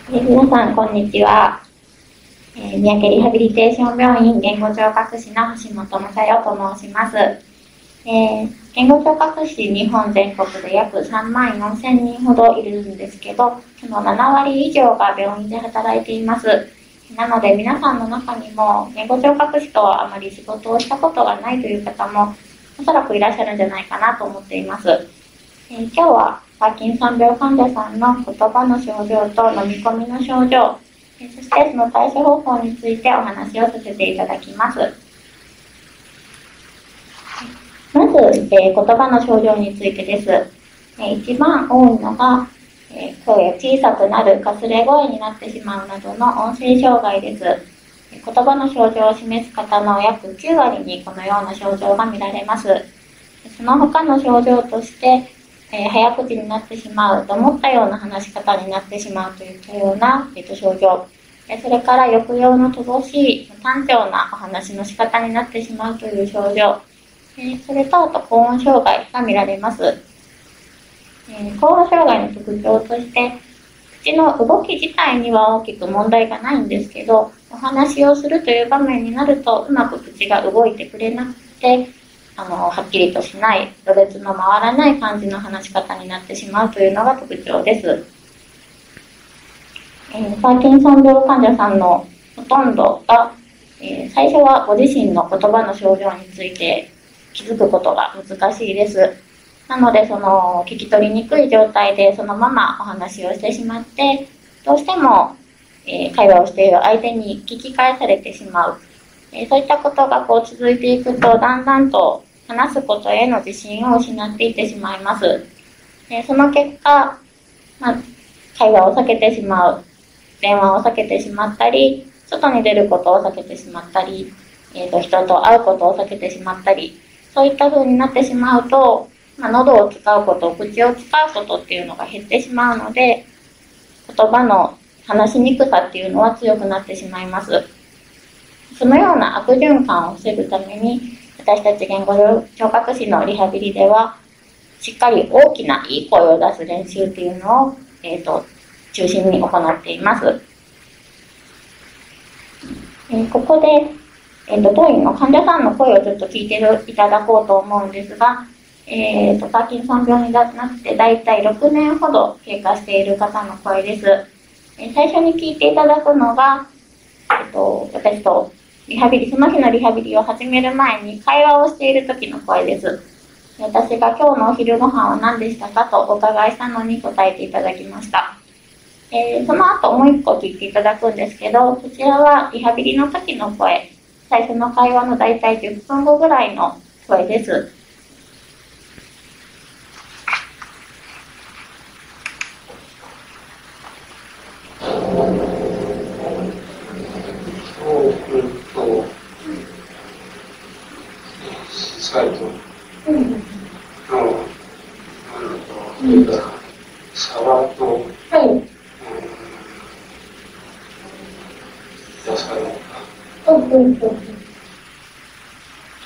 皆さん、こんにちは。三宅リハビリテーション病院言語聴覚士の橋本雅代と申します。言語聴覚士、日本全国で約3万4千人ほどいるんですけど、その7割以上が病院で働いています。なので、皆さんの中にも言語聴覚士とはあまり仕事をしたことがないという方もおそらくいらっしゃるんじゃないかなと思っています。今日はパーキンソン病患者さんの言葉の症状と飲み込みの症状、そしてその対処方法についてお話をさせていただきます。まず、言葉の症状についてです。一番多いのが、声が小さくなる、かすれ声になってしまうなどの音声障害です。言葉の症状を示す方の約9割にこのような症状が見られます。その他の症状として、早口になってしまうと思ったような話し方になってしまうといったような、症状、それから抑揚の乏しい単調なお話の仕方になってしまうという症状、それとあと高音障害が見られます。高音障害の特徴として口の動き自体には大きく問題がないんですけど、お話をするという場面になるとうまく口が動いてくれなくて、はっきりとしない、ろれつの回らない感じの話し方になってしまうというのが特徴です。パーキンソン病患者さんのほとんどが、最初はご自身の言葉の症状について気づくことが難しいです。なので、聞き取りにくい状態でそのままお話をしてしまって、どうしても、会話をしている相手に聞き返されてしまう。そういったことが続いていくと、だんだんと話すことへの自信を失っていってしまいます。その結果、会話を避けてしまう、電話を避けてしまったり、外に出ることを避けてしまったり、人と会うことを避けてしまったり、そういった風になってしまうと、喉を使うこと、口を使うことっていうのが減ってしまうので、言葉の話しにくさっていうのは強くなってしまいます。そのような悪循環を防ぐために、私たち言語聴覚士のリハビリでは、しっかり大きないい声を出す練習っていうのを、中心に行っています。ここで、当院の患者さんの声をちょっと聞いていただこうと思うんですが、パーキンソン病になってだいたい6年ほど経過している方の声です。最初に聞いていただくのが、私とその日のリハビリを始める前に会話をしている時の声です。私が今日のお昼ご飯は何でしたかとお伺いしたのに答えていただきました。その後もう一個聞いていただくんですけど、こちらはリハビリの時の声、最初の会話のだいたい10分後ぐらいの声です。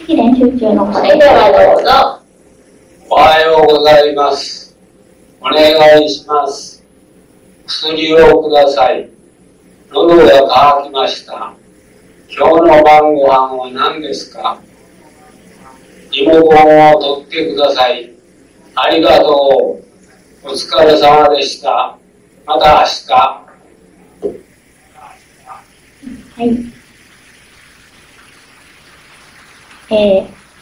練習中の声ではどうぞ。おはようございます。お願いします。薬をください。喉が渇きました。今日の晩ご飯は何ですか？リモコンを取ってください。ありがとう。お疲れ様でした。また明日。はい。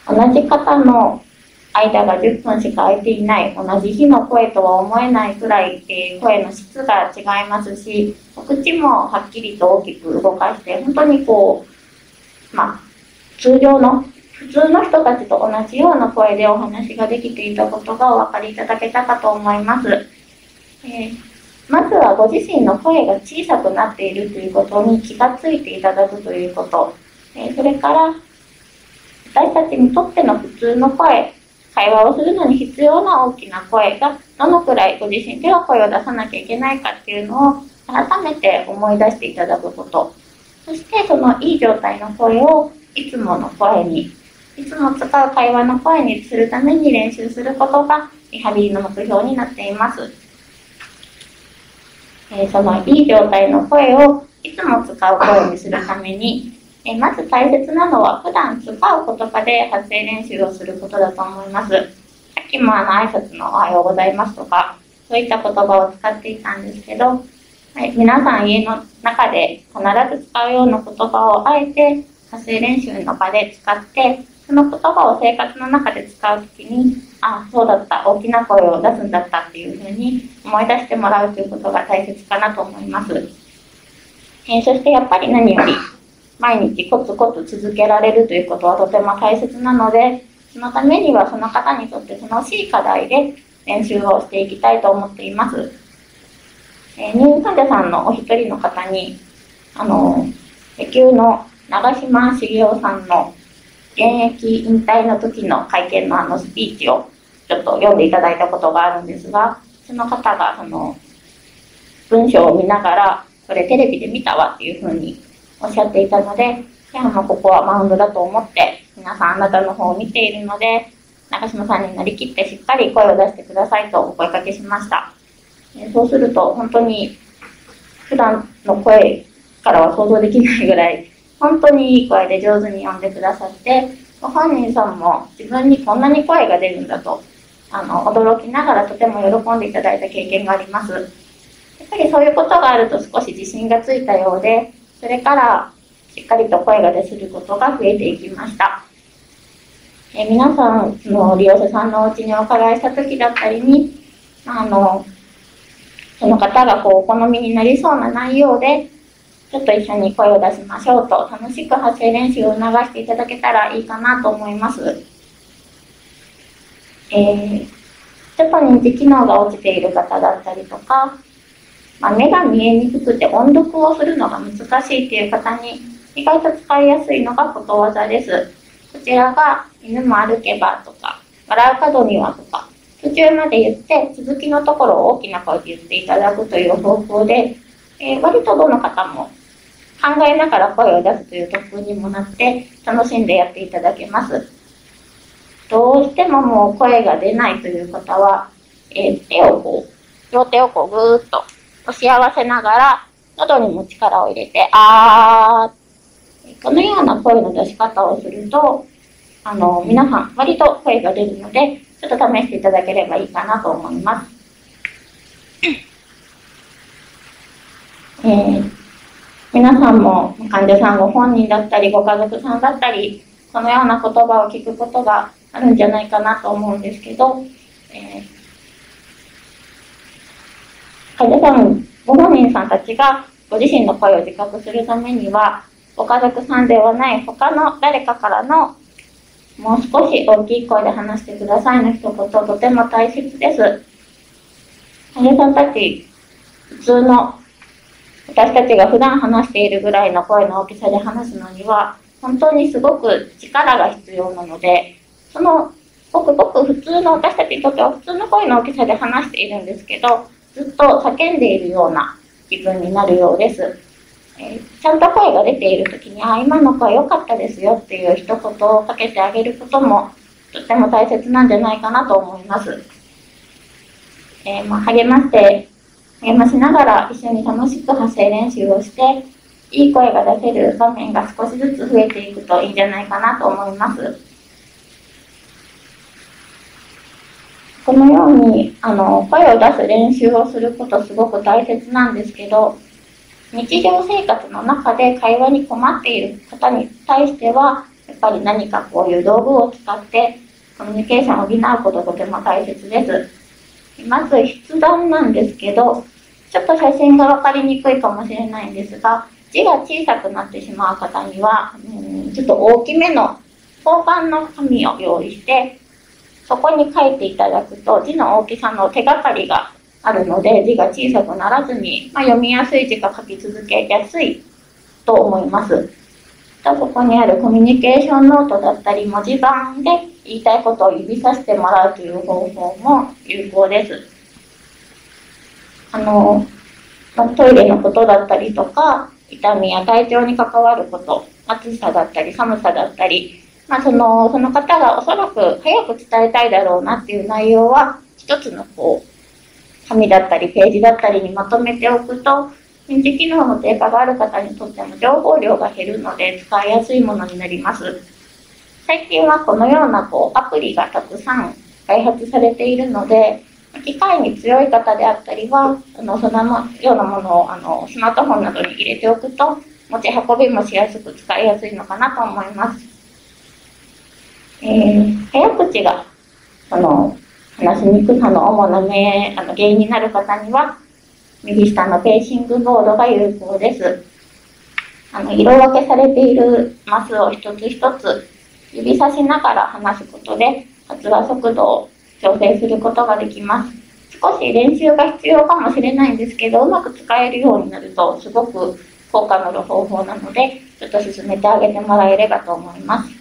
同じ方の間が10分しか空いていない、同じ日の声とは思えないくらい、声の質が違いますし、口もはっきりと大きく動かして、本当に普通の人たちと同じような声でお話ができていたことがお分かりいただけたかと思います。まずはご自身の声が小さくなっているということに気がついていただくということ、それから私たちにとっての普通の声、会話をするのに必要な大きな声がどのくらいご自身では声を出さなきゃいけないかっていうのを改めて思い出していただくこと、そしてそのいい状態の声をいつもの声に、いつも使う会話の声にするために練習することがリハビリの目標になっています。そのいい状態の声をいつも使う声にするために、まず大切なのは普段使う言葉で発声練習をすることだと思います。さっきも挨拶のおはようございますとか、そういった言葉を使っていたんですけど、はい、皆さん家の中で必ず使うような言葉をあえて発声練習の場で使って、その言葉を生活の中で使うときに、あ、そうだった、大きな声を出すんだったっていうふうに思い出してもらうということが大切かなと思います。そしてやっぱり何より、毎日コツコツ続けられるということはとても大切なので、そのためにはその方にとって楽しい課題で練習をしていきたいと思っています。入院患者さんのお一人の方に、野球の長嶋茂雄さんの現役引退の時の会見のスピーチをちょっと読んでいただいたことがあるんですが、その方がその文章を見ながら、これテレビで見たわっていうふうにおっしゃっていたので、ここはマウンドだと思って、皆さんあなたの方を見ているので、長嶋さんになりきってしっかり声を出してくださいとお声かけしました。そうすると本当に普段の声からは想像できないぐらい、本当にいい声で上手に読んでくださって、ご本人さんも自分にこんなに声が出るんだと、驚きながらとても喜んでいただいた経験があります。やっぱりそういうことがあると少し自信がついたようで、それからしっかりと声が出することが増えていきました。皆さんの利用者さんのお家にお伺いした時だったりに、その方がお好みになりそうな内容で、ちょっと一緒に声を出しましょうと、楽しく発声練習を促していただけたらいいかなと思います。ちょっと認知機能が落ちている方だったりとか、目が見えにくくて音読をするのが難しいという方に意外と使いやすいのがことわざです。こちらが犬も歩けばとか、笑う角にはとか、途中まで言って続きのところを大きな声で言っていただくという方法で、割とどの方も考えながら声を出すという特訓にもなって楽しんでやっていただけます。どうしてももう声が出ないという方は、両手をぐーっと押し合わせながら喉にも力を入れてあー、このような声の出し方をすると皆さん割と声が出るので、ちょっと試していただければいいかなと思います。皆さんも患者さんご本人だったりご家族さんだったり、このような言葉を聞くことがあるんじゃないかなと思うんですけど、患者さんご本人さんたちがご自身の声を自覚するためには、ご家族さんではない他の誰かからのもう少し大きい声で話してくださいの一言、とても大切です。患者さんたち、普通の私たちが普段話しているぐらいの声の大きさで話すのには、本当にすごく力が必要なので、そのごくごく普通の私たちにとっては普通の声の大きさで話しているんですけど、ずっと叫んでいるような気分になるようです。ちゃんと声が出ているときに、今の声良かったですよっていう一言をかけてあげることもとても大切なんじゃないかなと思います。励ましながら一緒に楽しく発声練習をして、いい声が出せる場面が少しずつ増えていくといいんじゃないかなと思います。このように声を出す練習をすることすごく大切なんですけど、日常生活の中で会話に困っている方に対しては、やっぱり何かこういう道具を使ってコミュニケーションを補うこととても大切です。まず筆談なんですけど、ちょっと写真が分かりにくいかもしれないんですが、字が小さくなってしまう方には、ちょっと大きめの方眼の紙を用意して、そこに書いていただくと字の大きさの手がかりがあるので、字が小さくならずに、読みやすい字が書き続けやすいと思います。ここにあるコミュニケーションノートだったり文字盤で言いたいことを指さしてもらうという方法も有効です。トイレのことだったりとか、痛みや体調に関わること、暑さだったり寒さだったり、その方がおそらく早く伝えたいだろうなっていう内容は、一つの紙だったりページだったりにまとめておくと、認知機能の低下がある方にとっても情報量が減るので使いやすいものになります。最近はこのようなアプリがたくさん開発されているので、機械に強い方であったりは、そのようなものをスマートフォンなどに入れておくと、持ち運びもしやすく使いやすいのかなと思います。早口が話しにくさの主な原因になる方には、右下のペーシングボードが有効です。色分けされているマスを一つ一つ指さしながら話すことで、発話速度を調整することができます。少し練習が必要かもしれないんですけど、うまく使えるようになるとすごく効果のある方法なので、ちょっと進めてあげてもらえればと思います。